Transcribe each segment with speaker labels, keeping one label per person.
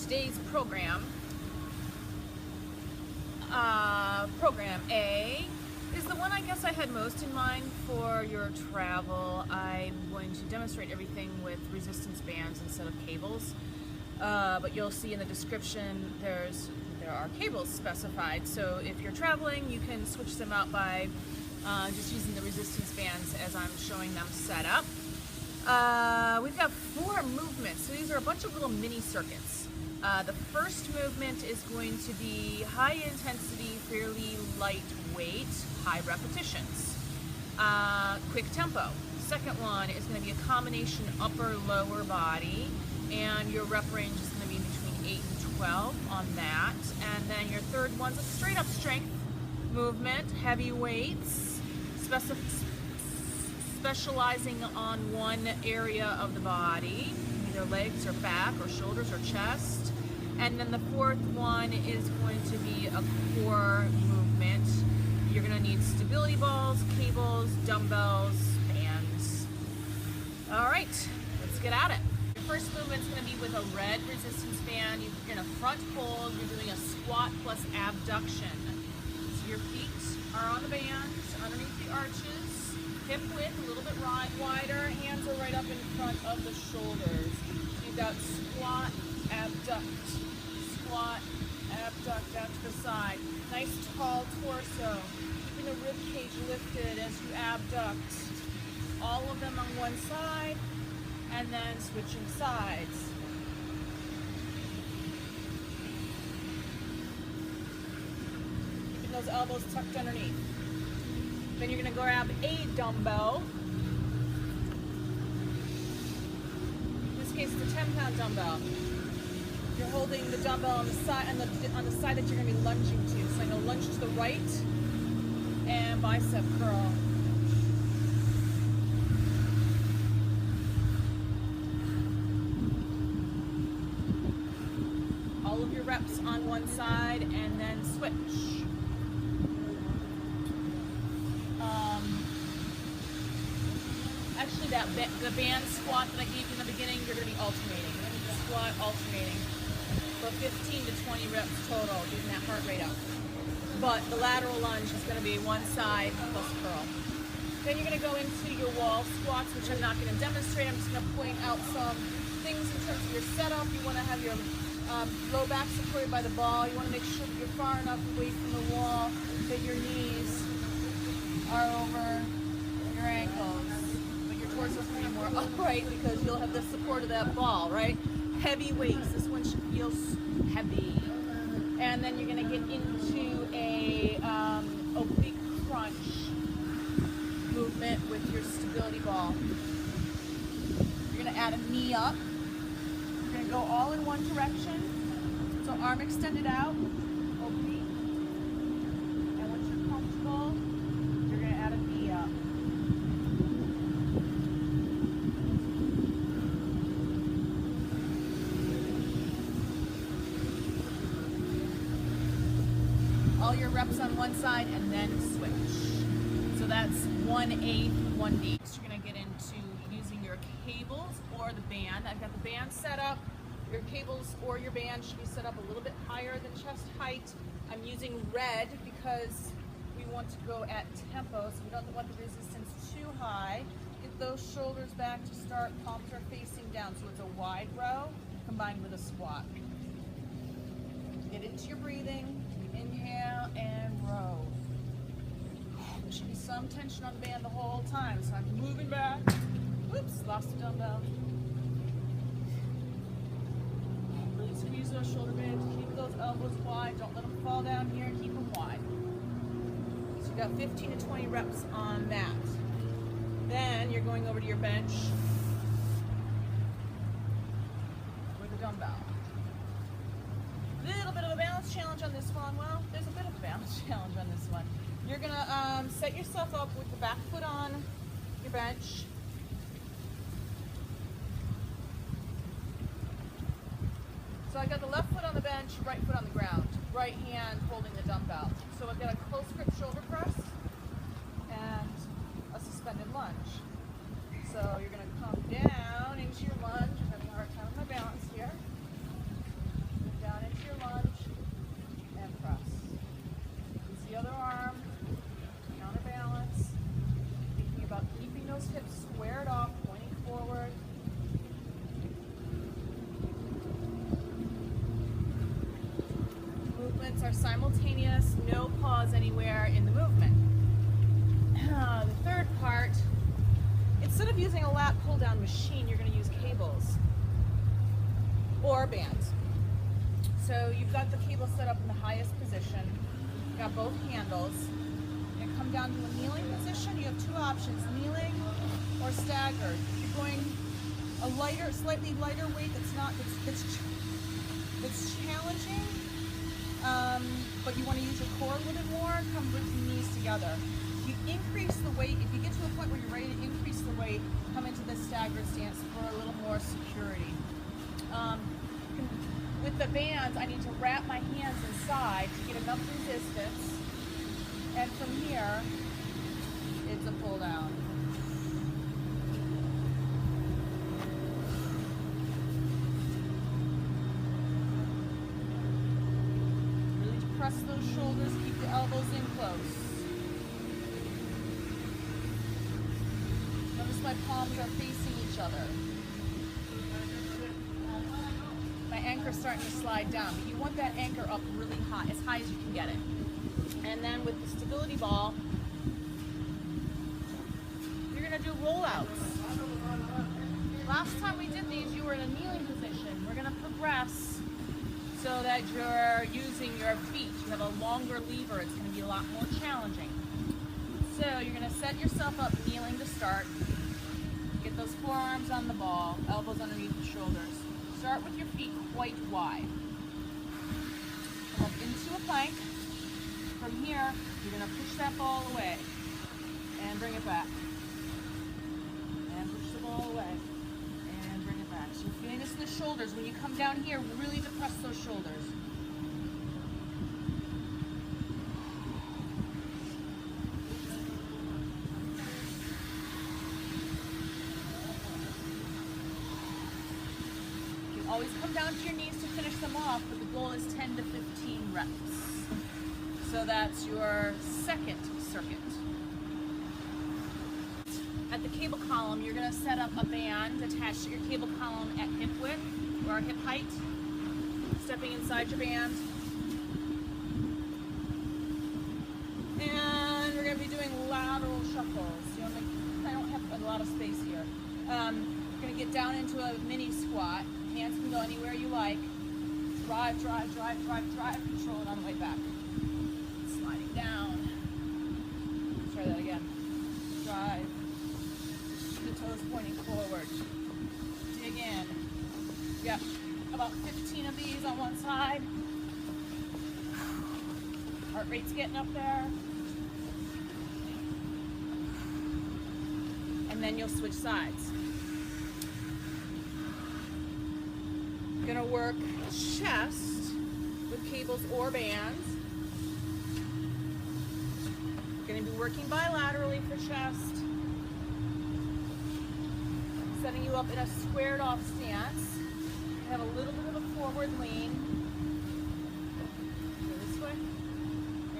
Speaker 1: today's program, program A, is the one I guess I had most in mind for your travel. I'm going to demonstrate everything with resistance bands instead of cables, but you'll see in the description there are cables specified, so if you're traveling you can switch them out by just using the resistance bands as I'm showing them set up. We've got 4 movements, so these are a bunch of little mini circuits. The first movement is going to be high intensity, fairly lightweight, high repetitions, quick tempo. Second one is going to be a combination upper lower body, and your rep range is going to be between 8 and 12 on that. And then your third one's a straight up strength movement, heavy weights, specializing on one area of the body, either legs or back or shoulders or chest. And then the fourth one is going to be a core movement. You're going to need stability balls, cables, dumbbells, bands. All right, let's get at it. Your first movement is going to be with a red resistance band. You're in a front hold. You're doing a squat plus abduction. So your feet are on the band, underneath the arches, hip width a little bit wider, hands are right up in front of the shoulders. You've got squat, abduct, squat, abduct out to the side. Nice tall torso, keeping the rib cage lifted as you abduct. All of them on one side, and then switching sides. Keeping those elbows tucked underneath. Then you're going to grab a dumbbell. In this case, it's a 10-pound dumbbell. You're holding the dumbbell on the side on the side that you're going to be lunging to. So I'm going to lunge to the right and bicep curl. All of your reps on one side and then switch. Actually, the band squat that I gave you in the beginning, you're going to be alternating. Squat, alternating. For 15 to 20 reps total, getting that heart rate up. But the lateral lunge is going to be one side plus curl. Then you're going to go into your wall squats, which I'm not going to demonstrate. I'm just going to point out some things in terms of your setup. You want to have your low back supported by the ball. You want to make sure that you're far enough away from the wall that your knees are over your ankles. Torso is going to be more upright because you'll have the support of that ball, right? Heavy weights. This one should feel heavy. And then you're going to get into a oblique crunch movement with your stability ball. You're going to add a knee up. You're going to go all in one direction. So arm extended out, oblique. And once you're comfortable, you're going to add a knee up. All your reps on one side and then switch. So that's 1A through 1D. So you're going to get into using your cables or the band. I've got the band set up. Your cables or your band should be set up a little bit higher than chest height. I'm using red because we want to go at tempo, so we don't want the resistance too high. Get those shoulders back to start, palms are facing down. So it's a wide row combined with a squat. Get into your breathing. Inhale and row. There should be some tension on the band the whole time, so I'm moving back. Oops, lost the dumbbell. Really squeeze those shoulder blades, keep those elbows wide, don't let them fall down here, keep them wide. So you got 15 to 20 reps on that. Then you're going over to your bench with a dumbbell. Little bit of a balance challenge on this one. Well, there's a bit of a balance challenge on this one. You're gonna set yourself up with the back foot on your bench. So I got the left foot on the bench, right foot on the ground, right hand holding the dumbbell. So I've got a close grip shoulder press and a suspended lunge. So you're gonna come down into your lunge. I'm having a hard time with my balance here. movements are simultaneous, no pause anywhere in the movement. The third part, instead of using a lat pull down machine, you're going to use cables or bands. So you've got the cable set up in the highest position. You've got both handles. You're going to come down to a kneeling position. You have two options, kneeling or staggered. You're going a lighter, slightly lighter weight that's challenging, but you want to use your core a little bit more. Come with your knees together. You increase the weight. If you get to a point where you're ready to increase the weight, come into this staggered stance for a little more security. With the bands, I need to wrap my hands inside to get enough resistance, and from here, it's a pull down. Really press those shoulders, keep the elbows in close. Notice my palms are facing each other. My anchor's starting to slide down, but you want that anchor up really high, as high as you can get it. And then with the stability ball, you're gonna do rollouts. Last time we did these, you were in a kneeling position. We're gonna progress so that you're using your feet. You have a longer lever, it's gonna be a lot more challenging. So you're gonna set yourself up kneeling to start. Get those forearms on the ball, elbows underneath the shoulders. Start with your feet quite wide. Come up into a plank. From here, you're going to push that ball away and bring it back. And push the ball away and bring it back. So you're feeling this in the shoulders. When you come down here, really depress those shoulders. Always come down to your knees to finish them off, but the goal is 10 to 15 reps. So that's your second circuit. At the cable column, you're going to set up a band attached to your cable column at hip width or hip height. Stepping inside your band. And we're going to be doing lateral shuffles. You know, I don't have a lot of space here. You're going to get down into a mini squat. Hands can go anywhere you like. Drive, drive, drive, drive, drive. Control it on the way back. Sliding down. Let's try that again. Drive. The toes pointing forward. Dig in. Yep. About 15 of these on one side. Heart rate's getting up there. And then you'll switch sides. Gonna work chest with cables or bands. Gonna be working bilaterally for chest. Setting you up in a squared off stance. Have a little bit of a forward lean. Go this way.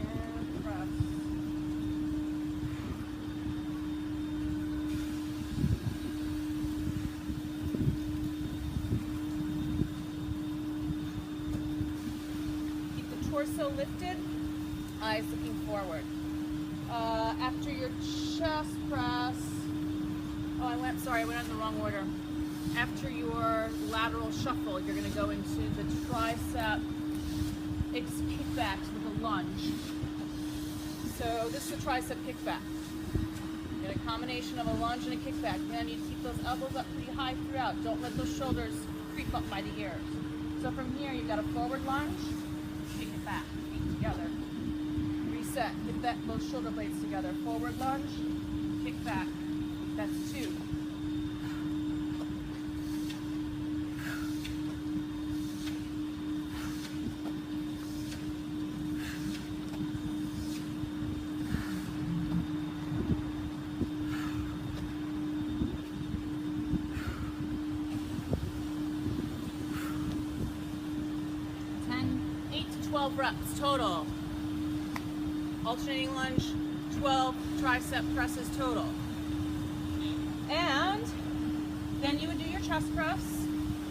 Speaker 1: And press. Torso lifted, eyes looking forward. After your chest press, I went in the wrong order. After your lateral shuffle, you're going to go into the tricep kickbacks with a lunge. So this is a tricep kickback. You get a combination of a lunge and a kickback. Then you keep those elbows up pretty high throughout. Don't let those shoulders creep up by the ears. So from here, you've got a forward lunge. Kick it back, feet together. Reset, get those shoulder blades together. Forward lunge, kick back. That's 2. Reps total. Alternating lunge, 12 tricep presses total. And then you would do your chest press,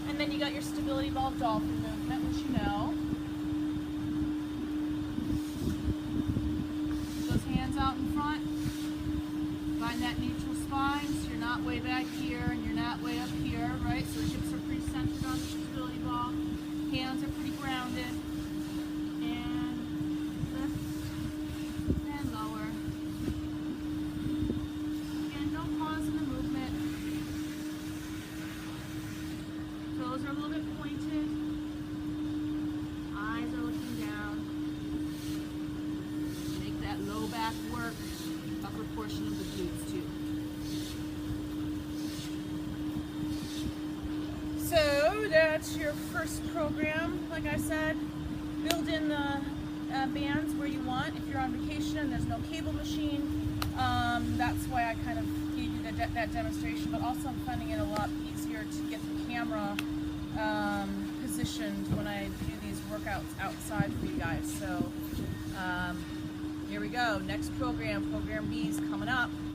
Speaker 1: and then you got your stability ball dolphin movement, which you know. that neutral spine, so you're not way back here and you're not way up here, right? So the hips are pretty centered on the stability ball. Hands are pretty grounded. And lift and lower. Again, no pause in the movement. Toes are a little bit pointed. Eyes are looking down. Make that low back work. Upper portion of the glutes too. So that's your first program. Like I said, build in the bands where you want. If you're on vacation and there's no cable machine, that's why I kind of gave you that demonstration. But also I'm finding it a lot easier to get the camera positioned when I do these workouts outside for you guys. So here we go. Next program, Program B is coming up.